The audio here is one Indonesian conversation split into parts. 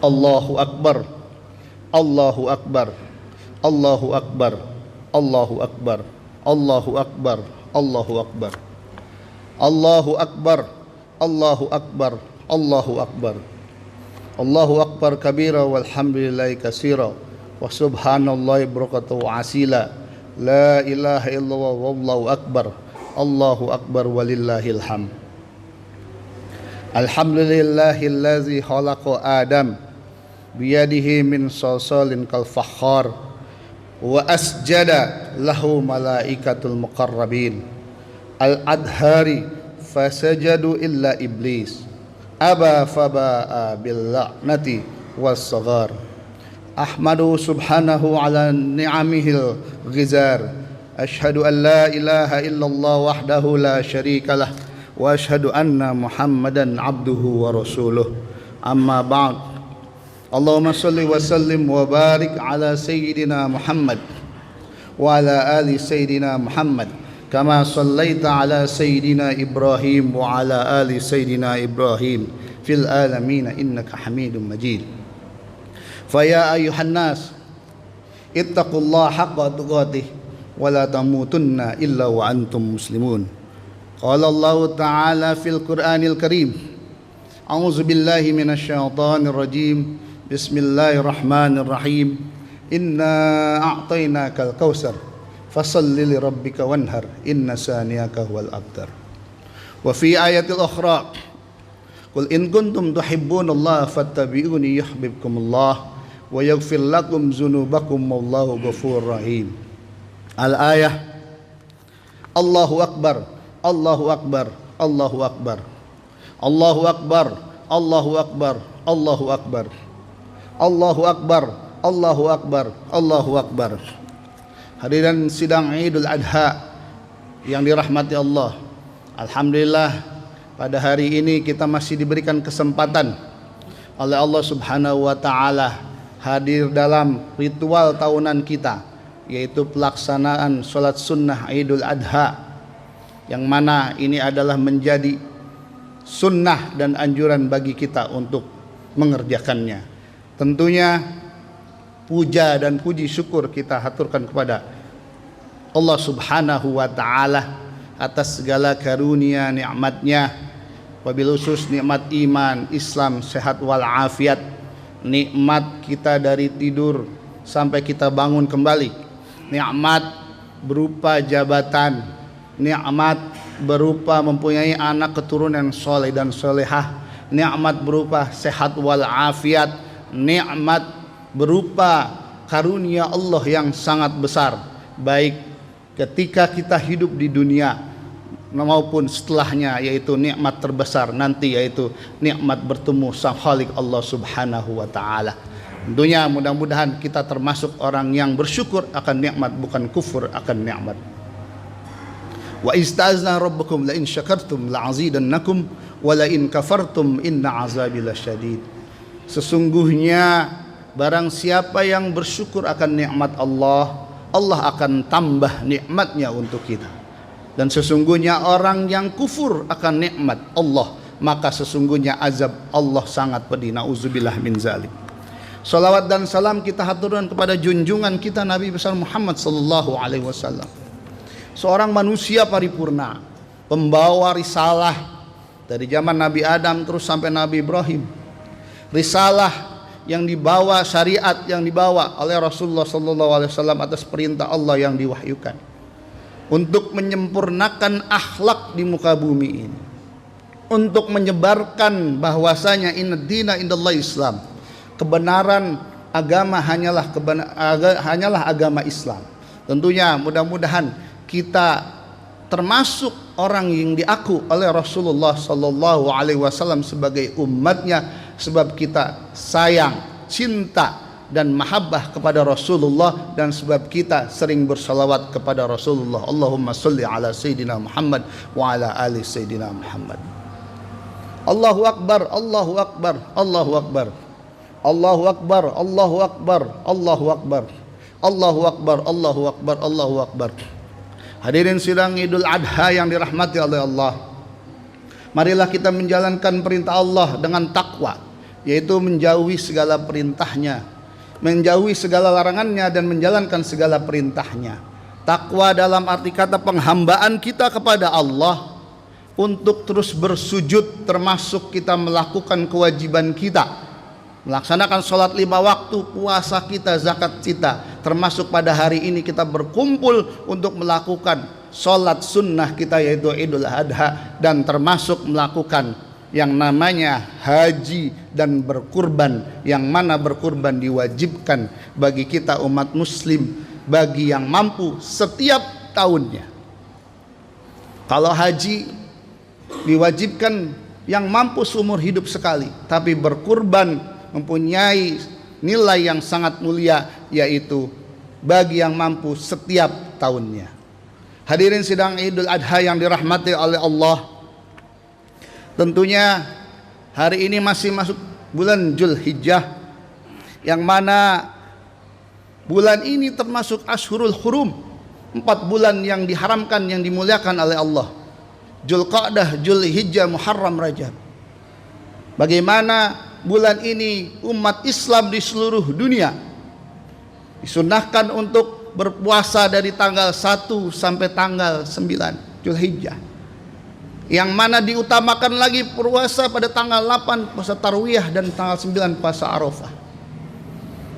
Allahu Akbar, Allahu Akbar, Allahu Akbar, Allahu Akbar, Allahu Akbar, Allahu Akbar, Allahu Akbar, Allahu Akbar, Allahu Akbar, Allahu Akbar kabira walhamdulillahi katsira wa subhanallahi barakatuhu asila, la ilaha illallah wallahu akbar, Allahu Akbar walillahil hamd. Alhamdulillahillazi khalaqa Adam biyadihi min salsalin kal fakhar wa asjada lahu malaikatul muqarrabin al adhari fasajadu illa iblis aba faba'a bil la'nati was saghar. Ahmadu subhanahu ala ni'amihil ghizar, ashhadu an la ilaha illallah wahdahu la syarika lah wa ashhadu anna Muhammadan abduhu wa rasuluh. Amma ba'd. Allahumma salli wa sallim wa barik ala sayyidina Muhammad wa ala ali sayyidina Muhammad kama sallaita ala sayyidina Ibrahim wa ala ali sayyidina Ibrahim fil alamin innaka Hamidum Majid. Fa ya ayyuhan nas ittaqullaha haqqa tuqatih wa la tamutunna illa wa antum muslimun. Qala Allah Ta'ala fil Qur'anil Karim, a'udzu billahi minasy syaithanir rajim. Bismillahirrahmanirrahim. Inna a'tainakal kautsar fasalli li rabbika wanhar inna saniyaka huwal abtar. Wa fi ayatil ukhra, qul in kuntum tuhibbunallaha fattabi'uni yuhibbukumullah wa yaghfir lakum dzunubakum wallahu ghafurur rahim. Al-ayah. Allahu Akbar, Allahu Akbar, Allahu Akbar, Allahu Akbar, Allahu Akbar, Allahu Akbar, Allahu Akbar, Allahu Akbar, Allahu Akbar. Hadirin sidang Idul Adha yang dirahmati Allah, alhamdulillah pada hari ini kita masih diberikan kesempatan oleh Allah Subhanahu wa taala hadir dalam ritual tahunan kita, yaitu pelaksanaan salat sunnah Idul Adha, yang mana ini adalah menjadi sunnah dan anjuran bagi kita untuk mengerjakannya. Tentunya puja dan puji syukur kita haturkan kepada Allah Subhanahu wa taala atas segala karunia nikmatnya, wabil khusus nikmat iman, Islam, sehat wal afiat, nikmat kita dari tidur sampai kita bangun kembali, nikmat berupa jabatan, nikmat berupa mempunyai anak keturunan soleh dan solehah, nikmat berupa sehat wal afiat, nikmat berupa karunia Allah yang sangat besar, baik ketika kita hidup di dunia maupun setelahnya, yaitu nikmat terbesar nanti, yaitu nikmat bertemu Sang Khalik Allah Subhanahu wa taala. Tentunya mudah-mudahan kita termasuk orang yang bersyukur akan nikmat, bukan kufur akan nikmat. Wa istazna rabbukum la in syakartum la azidannakum wa la in kafartum inna azabi lasyadid. Sesungguhnya barang siapa yang bersyukur akan nikmat Allah, Allah akan tambah nikmatnya untuk kita. Dan sesungguhnya orang yang kufur akan nikmat Allah, maka sesungguhnya azab Allah sangat pedih. Nauzubillah min zalik. Salawat dan salam kita haturkan kepada junjungan kita Nabi besar Muhammad sallallahu alaihi wasallam. Seorang manusia paripurna, pembawa risalah dari zaman Nabi Adam terus sampai Nabi Ibrahim. Risalah yang dibawa, syariat yang dibawa oleh Rasulullah sallallahu alaihi wasallam atas perintah Allah yang diwahyukan untuk menyempurnakan akhlak di muka bumi ini, untuk menyebarkan bahwasanya inna dina indallah Islam, kebenaran agama hanyalah agama Islam. Tentunya mudah-mudahan kita termasuk orang yang diaku oleh Rasulullah sallallahu alaihi wasallam sebagai umatnya, sebab kita sayang, cinta dan mahabbah kepada Rasulullah, dan sebab kita sering bersalawat kepada Rasulullah. Allahumma salli ala Sayyidina Muhammad wa ala ali Sayyidina Muhammad. Allahu Akbar, Allahu Akbar, Allahu Akbar, Allahu Akbar, Allahu Akbar, Allahu Akbar, Allahu Akbar, Allahu Akbar, Allahu Akbar. Hadirin sidang Idul Adha yang dirahmati oleh Allah, marilah kita menjalankan perintah Allah dengan takwa, yaitu menjauhi segala perintahnya, menjauhi segala larangannya, dan menjalankan segala perintahnya. Takwa dalam arti kata penghambaan kita kepada Allah untuk terus bersujud, termasuk kita melakukan kewajiban kita, melaksanakan sholat 5 waktu, puasa kita, zakat kita, termasuk pada hari ini kita berkumpul untuk melakukan sholat sunnah kita yaitu Idul Adha, dan termasuk melakukan yang namanya haji dan berkurban, yang mana berkurban diwajibkan bagi kita umat muslim, bagi yang mampu setiap tahunnya. Kalau haji diwajibkan yang mampu seumur hidup sekali, tapi berkurban mempunyai nilai yang sangat mulia, yaitu bagi yang mampu setiap tahunnya. Hadirin sidang Idul Adha yang dirahmati oleh Allah, tentunya hari ini masih masuk bulan Dzulhijjah, yang mana bulan ini termasuk Ashhurul Hurum, 4 bulan yang diharamkan, yang dimuliakan oleh Allah: Dzulqa'dah, Dzulhijjah, Muharram, Rajab. Bagaimana bulan ini umat Islam di seluruh dunia disunahkan untuk berpuasa dari tanggal 1 sampai tanggal 9 Dzulhijjah, yang mana diutamakan lagi puasa pada tanggal 8 puasa Tarwiyah dan tanggal 9 puasa Arafah.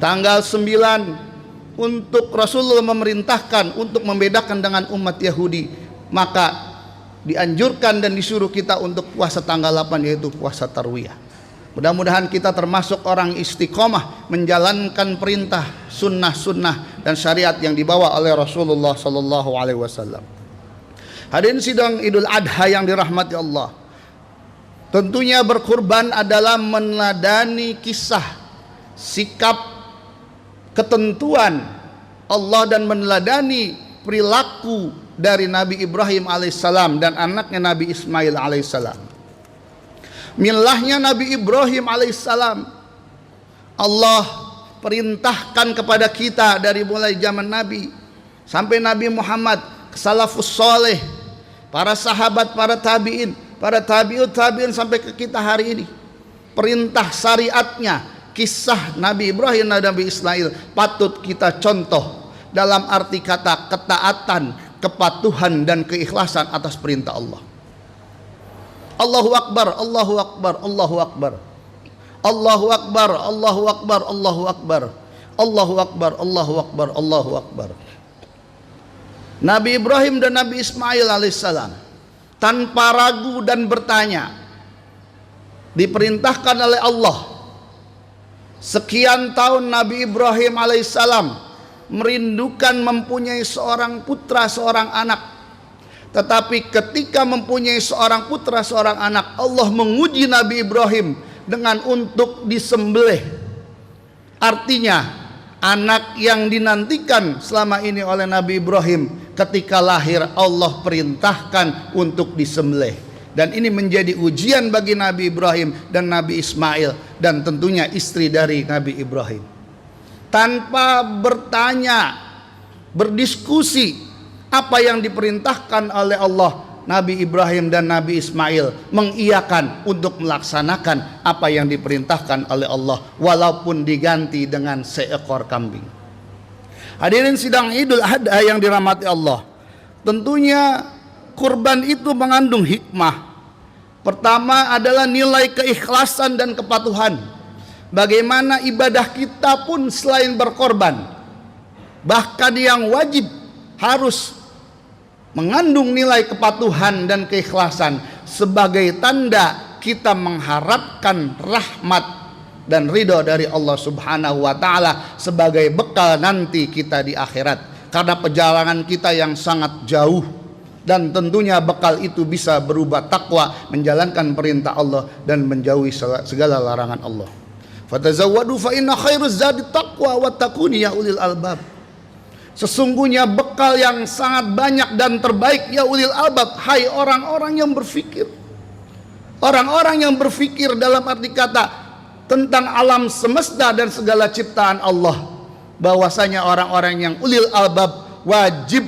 Tanggal 9 untuk Rasulullah memerintahkan untuk membedakan dengan umat Yahudi, maka dianjurkan dan disuruh kita untuk puasa tanggal 8, yaitu puasa Tarwiyah. Mudah-mudahan kita termasuk orang istiqomah menjalankan perintah, sunnah-sunnah dan syariat yang dibawa oleh Rasulullah sallallahu alaihi wasallam. Hadirin sidang Idul Adha yang dirahmati Allah, tentunya berkurban adalah meneladani kisah, sikap, ketentuan Allah, dan meneladani perilaku dari Nabi Ibrahim alaihissalam dan anaknya Nabi Ismail alaihissalam. Milahnya Nabi Ibrahim alaihissalam Allah perintahkan kepada kita dari mulai zaman Nabi sampai Nabi Muhammad, salafus soleh, para sahabat, para tabi'in, para tabi'ut tabi'in sampai ke kita hari ini. Perintah syariatnya, kisah Nabi Ibrahim dan Nabi Ismail patut kita contoh dalam arti kata ketaatan, kepatuhan dan keikhlasan atas perintah Allah. Allahu Akbar, Allahu Akbar, Allahu Akbar, Allahu Akbar, Allahu Akbar, Allahu Akbar, Allahu Akbar, Allahu Akbar, Allahu Akbar. Nabi Ibrahim dan Nabi Ismail alaihissalam tanpa ragu dan bertanya diperintahkan oleh Allah. Sekian tahun Nabi Ibrahim alaihissalam merindukan mempunyai seorang putra, seorang anak. Tetapi ketika mempunyai seorang putra, seorang anak, Allah menguji Nabi Ibrahim dengan untuk disembelih. Artinya anak yang dinantikan selama ini oleh Nabi Ibrahim, ketika lahir Allah perintahkan untuk disembelih. Dan ini menjadi ujian bagi Nabi Ibrahim dan Nabi Ismail, dan tentunya istri dari Nabi Ibrahim. Tanpa bertanya, berdiskusi apa yang diperintahkan oleh Allah, Nabi Ibrahim dan Nabi Ismail mengiyakan untuk melaksanakan apa yang diperintahkan oleh Allah, walaupun diganti dengan seekor kambing. Hadirin sidang Idul Adha yang dirahmati Allah, tentunya kurban itu mengandung hikmah. Pertama adalah nilai keikhlasan dan kepatuhan. Bagaimana ibadah kita pun selain berkorban, bahkan yang wajib harus mengandung nilai kepatuhan dan keikhlasan sebagai tanda kita mengharapkan rahmat dan ridho dari Allah Subhanahu wa taala sebagai bekal nanti kita di akhirat. Karena perjalanan kita yang sangat jauh, dan tentunya bekal itu bisa berubah takwa, menjalankan perintah Allah dan menjauhi segala larangan Allah. Fatazawwadu fa inna khairuz zadi taqwa wattaquni ya ulil albab. Sesungguhnya bekal yang sangat banyak dan terbaik ya ulil albab, hai orang-orang yang berfikir. Orang-orang yang berfikir dalam arti kata tentang alam semesta dan segala ciptaan Allah. Bahwasanya orang-orang yang ulil albab wajib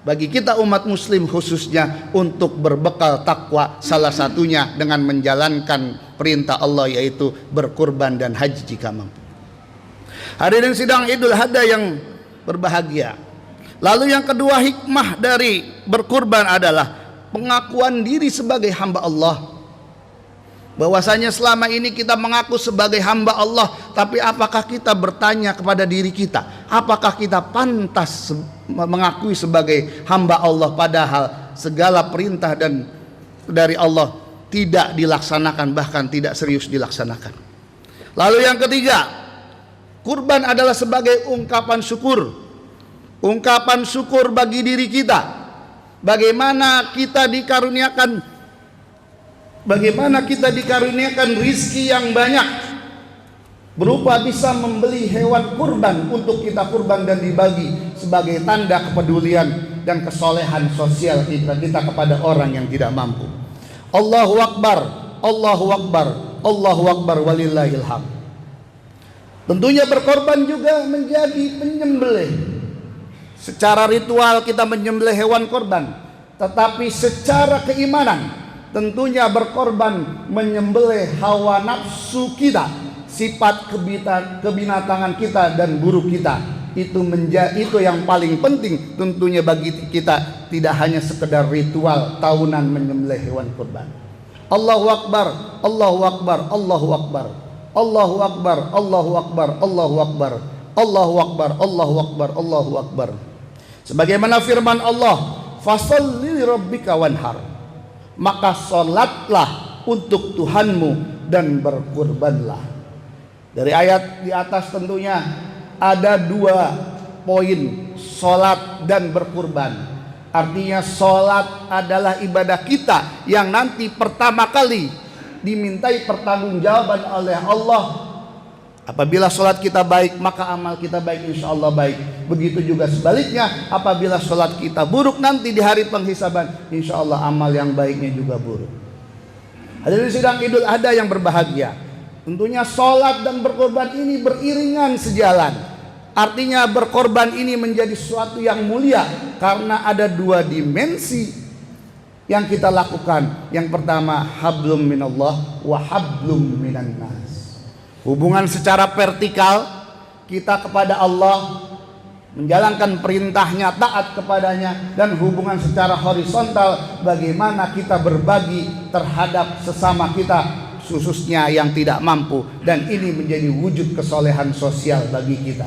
bagi kita umat muslim khususnya untuk berbekal takwa, salah satunya dengan menjalankan perintah Allah, yaitu berkurban dan haji jika mampu. Hadirin sidang Idul Adha yang berbahagia. Lalu yang kedua, hikmah dari berkurban adalah pengakuan diri sebagai hamba Allah. Bahwasanya selama ini kita mengaku sebagai hamba Allah, tapi apakah kita bertanya kepada diri kita, apakah kita pantas mengakui sebagai hamba Allah, padahal segala perintah dan dari Allah tidak dilaksanakan, bahkan tidak serius dilaksanakan. Lalu yang ketiga, kurban adalah sebagai ungkapan syukur. Ungkapan syukur bagi diri kita. Bagaimana kita dikaruniakan rizki yang banyak, berupa bisa membeli hewan kurban untuk kita kurban dan dibagi sebagai tanda kepedulian dan kesolehan sosial kita kepada orang yang tidak mampu. Allahu Akbar, Allahu Akbar, Allahu Akbar walillahil hamd. Tentunya berkorban juga menjadi penyembelih. Secara ritual kita menyembelih hewan korban, tetapi secara keimanan tentunya berkorban menyembelih hawa nafsu kita, sifat kebinatangan kita dan buruk kita. Itu yang paling penting tentunya bagi kita, tidak hanya sekedar ritual tahunan menyembelih hewan kurban. Allahu Akbar, Allahu Akbar, Allahu Akbar, Allahu Akbar, Allahu Akbar, Allahu Akbar, Allahu Akbar, Allahu Akbar, Allahu Akbar. Sebagaimana firman Allah, fasholli lirabbika wanhar, maka sholatlah untuk Tuhanmu dan berkurbanlah. Dari ayat di atas tentunya ada dua poin, sholat dan berkurban. Artinya sholat adalah ibadah kita yang nanti pertama kali dimintai pertanggungjawaban oleh Allah. Apabila sholat kita baik, maka amal kita baik, insya Allah baik. Begitu juga sebaliknya, apabila sholat kita buruk, nanti di hari penghisaban, insya Allah amal yang baiknya juga buruk. Hadirin sidang Idul Adha yang berbahagia, tentunya sholat dan berkorban ini beriringan sejalan. Artinya berkorban ini menjadi sesuatu yang mulia, karena ada dua dimensi yang kita lakukan. Yang pertama, hablum minallah wa hablum minan nas. Hubungan secara vertikal kita kepada Allah, menjalankan perintahnya, taat kepadanya, dan hubungan secara horizontal bagaimana kita berbagi terhadap sesama kita, khususnya yang tidak mampu, dan ini menjadi wujud kesolehan sosial bagi kita.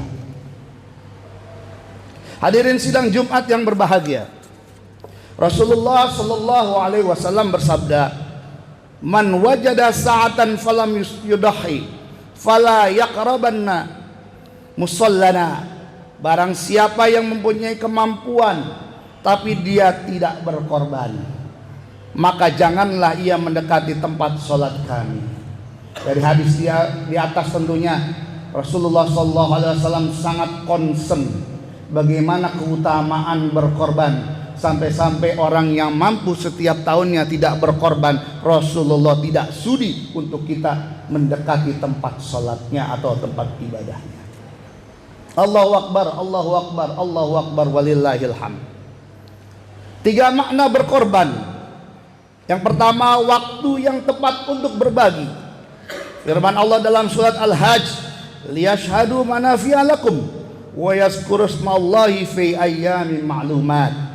Hadirin sidang Jumat yang berbahagia, Rasulullah Shallallahu Alaihi Wasallam bersabda, "Man wajada sa'atan falam yudahi, fala yaqrabanna musallana." Barang siapa yang mempunyai kemampuan tapi dia tidak berkorban, maka janganlah ia mendekati tempat sholat kami. Dari hadis dia di atas tentunya Rasulullah SAW sangat concern bagaimana keutamaan berkorban. Sampai-sampai orang yang mampu setiap tahunnya tidak berkorban, Rasulullah tidak sudi untuk kita mendekati tempat sholatnya atau tempat ibadahnya. Allahu Akbar, Allahu Akbar, Allahu Akbar, walillahil hamd. 3 makna berkorban. Yang pertama, waktu yang tepat untuk berbagi. Firman Allah dalam surat Al-Hajj, liyashhadu manafi'a lakum wa yazkuru ismallahi fi ayyamin ma'lumat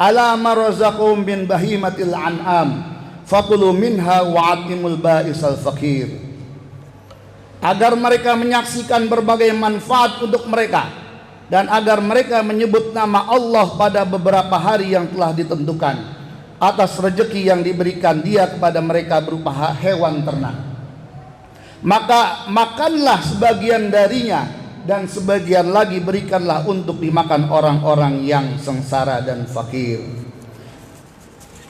ala ma razaqahum min bahimatil an'am fakulu minha wa'atimul ba'isal fakir. Agar mereka menyaksikan berbagai manfaat untuk mereka, dan agar mereka menyebut nama Allah pada beberapa hari yang telah ditentukan atas rezeki yang diberikan dia kepada mereka berupa hewan ternak. Maka makanlah sebagian darinya, dan sebagian lagi berikanlah untuk dimakan orang-orang yang sengsara dan fakir.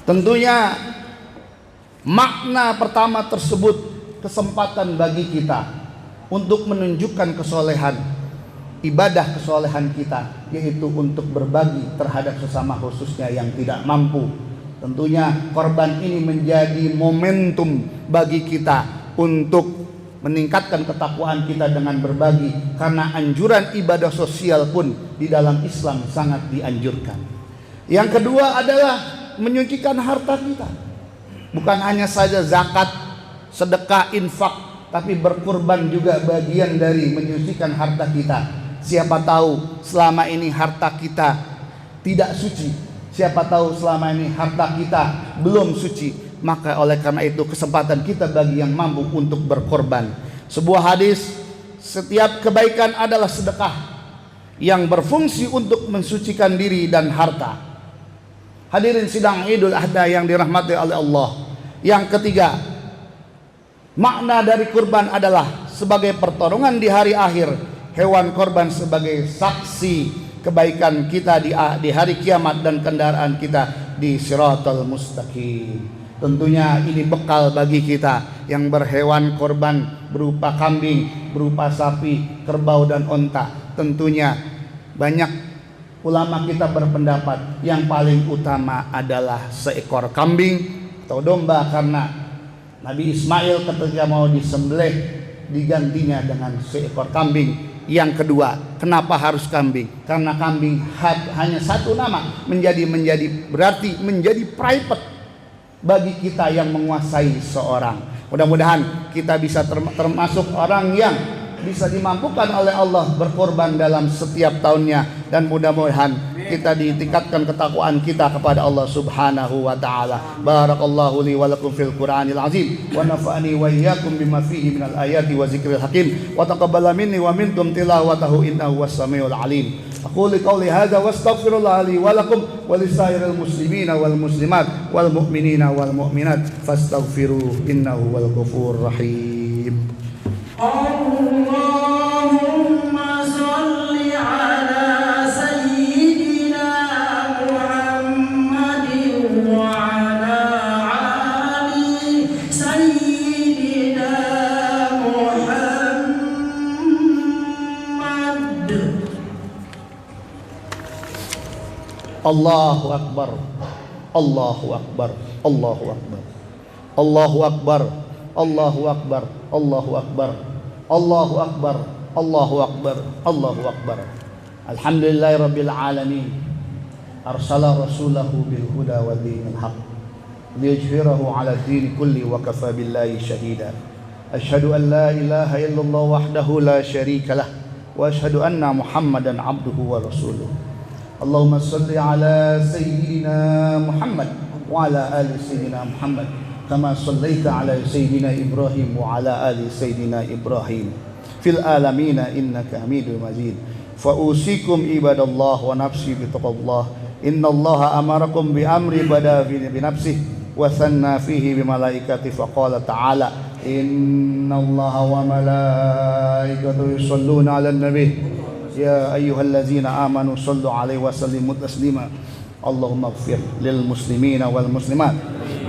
Tentunya makna pertama tersebut kesempatan bagi kita untuk menunjukkan kesolehan, ibadah kesolehan kita, yaitu untuk berbagi terhadap sesama, khususnya yang tidak mampu. Tentunya korban ini menjadi momentum bagi kita untuk meningkatkan ketakwaan kita dengan berbagi, karena anjuran ibadah sosial pun di dalam Islam sangat dianjurkan. Yang kedua adalah menyucikan harta kita, bukan hanya saja zakat, sedekah, infak, tapi berkurban juga bagian dari menyucikan harta kita. Siapa tahu selama ini harta kita tidak suci, siapa tahu selama ini harta kita belum suci. Maka oleh karena itu kesempatan kita bagi yang mampu untuk berkorban. Sebuah hadis, setiap kebaikan adalah sedekah yang berfungsi untuk mensucikan diri dan harta. Hadirin sidang Idul Adha yang dirahmati oleh Allah. Yang ketiga, makna dari kurban adalah sebagai pertolongan di hari akhir. Hewan korban sebagai saksi kebaikan kita di hari kiamat dan kendaraan kita di Shiratal Mustaqim. Tentunya ini bekal bagi kita yang berhewan korban berupa kambing, berupa sapi, kerbau dan onta. Tentunya banyak ulama kita berpendapat yang paling utama adalah seekor kambing atau domba, karena Nabi Ismail ketika mau disembelih digantinya dengan seekor kambing. Yang kedua, kenapa harus kambing? Karena kambing hanya satu nama, berarti menjadi private bagi kita yang menguasai seorang. Mudah-mudahan kita bisa termasuk orang yang bisa dimampukan oleh Allah berkorban dalam setiap tahunnya, dan mudah-mudahan kita ditingkatkan ketakwaan kita kepada Allah Subhanahu wa taala. Barakallahu li wa lakum fil Qur'anil azim wa nafa'ani wa iyyakum bima fihi minal ayati wa zikril hakim wa taqabbala minni wa minkum tilawatahu innahu was-samiul alim. Aqulu qawli hadza wastaghfirullah li wa lakum wa lisairil muslimina wal muslimat wal mu'minina wal mu'minat fastaghfiruhu innahu wal ghafurur rahim. Allahumma shalli ala sayyidina Muhammadin wa ala ali sayyidina Muhammad. Allahu Akbar, Allahu Akbar, Allahu Akbar, Allahu Akbar, Allahu Akbar, Allahu Akbar, Allahu Akbar, Allahu Akbar, Allahu Akbar. Alhamdulillahi Rabbil Alamin, arsala rasulahu bil huda wa dinil haq liyuzhirahu ala din kulli wa kafa billahi shahida. Ashhadu an la ilaha illallah wahdahu la syarika lah wa ashhadu anna Muhammadan abduhu wa rasuluh. Allahumma salli ala sayyidina Muhammad wa ala ali sayyidina Muhammad kama sallaita ala sayyidina Ibrahim wa ala ali sayyidina Ibrahim fil alamin innaka Hamidum Majid. Fa usikum ibadallah wa nafsi bi taqwallah. Innallaha amarakum bi amri bada bi nafsihi wa thanna fihi bi malaikati fa qala ta'ala innallaha wa malaikatahu yusholluna 'alan nabi ya ayyuhallazina amanu shallu 'alaihi wa sallimu taslima. Allahumma ighfir lil muslimina wal muslimat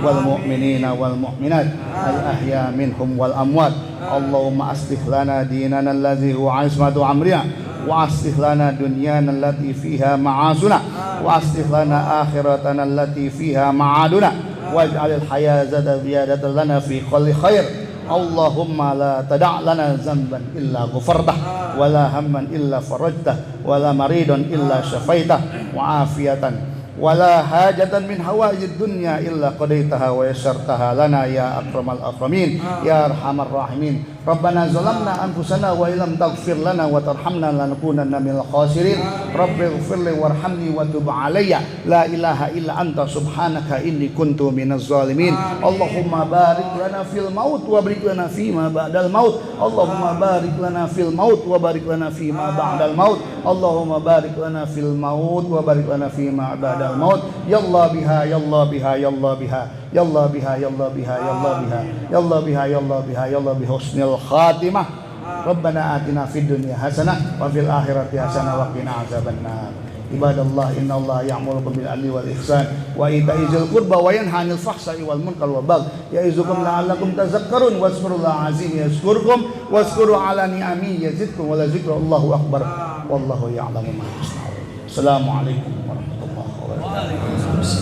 wal mu'minina wal mu'minat al ahya minhum wal amwat. Allahumma aslih lana dinana alladhi huwa ismatu amrina wa aslih lana dunyana allati fiha ma'asuna wa aslih lana akhiratana allati fiha ma'aduna waj'alil hayata ziyadatan lana fi kulli khair. Allahumma la tada' lana zamban illa ghafartah wa la hamman illa farajtah wa la maridan illa syafaitah wa afiyatan wa la hajatan min hawaijid dunya illa qadaitaha wa yassartaha lana ya akramal akramin ya arhamar rahimin. Rabbana zalamna anfusana wa illam taghfir lana wa tarhamna lanakunanna minal khasirin. Rabbighfirli warhamni wa tub alayya la ilaha illa anta subhanaka inni kuntu minaz zalimin. Allahumma barik lana fil maut wa barik lana fima ba'dal maut. Allahumma barik lana fil maut wa barik lana fima ba'dal maut. Allahumma barik lana fil maut wa barik lana fima ba'dal maut. Ya Allah biha ya Allah biha ya Allah biha ya Allah biha ya Allah biha ya Allah biha ya Allah biha ya Allah biha ya Allah biha husnil khatimah. Rabbana atina fid dunya hasanah wa fil akhirati hasanah wa qina azabannar. Ibadallah innallaha ya'murukum bil 'adli wal ihsan wa ita'i dzil qurba wa yanha 'anil fahsya'i wal munkar wal baghi ya'izukum la'allakum tadhakkarun wazkurullaha 'azim yazkurkum wazkuru 'ala ni'ami yazidkum wa la dzikrullahi akbar wallahu ya'lamu ma tasna'un. Assalamualaikum warahmatullahi wabarakatuh.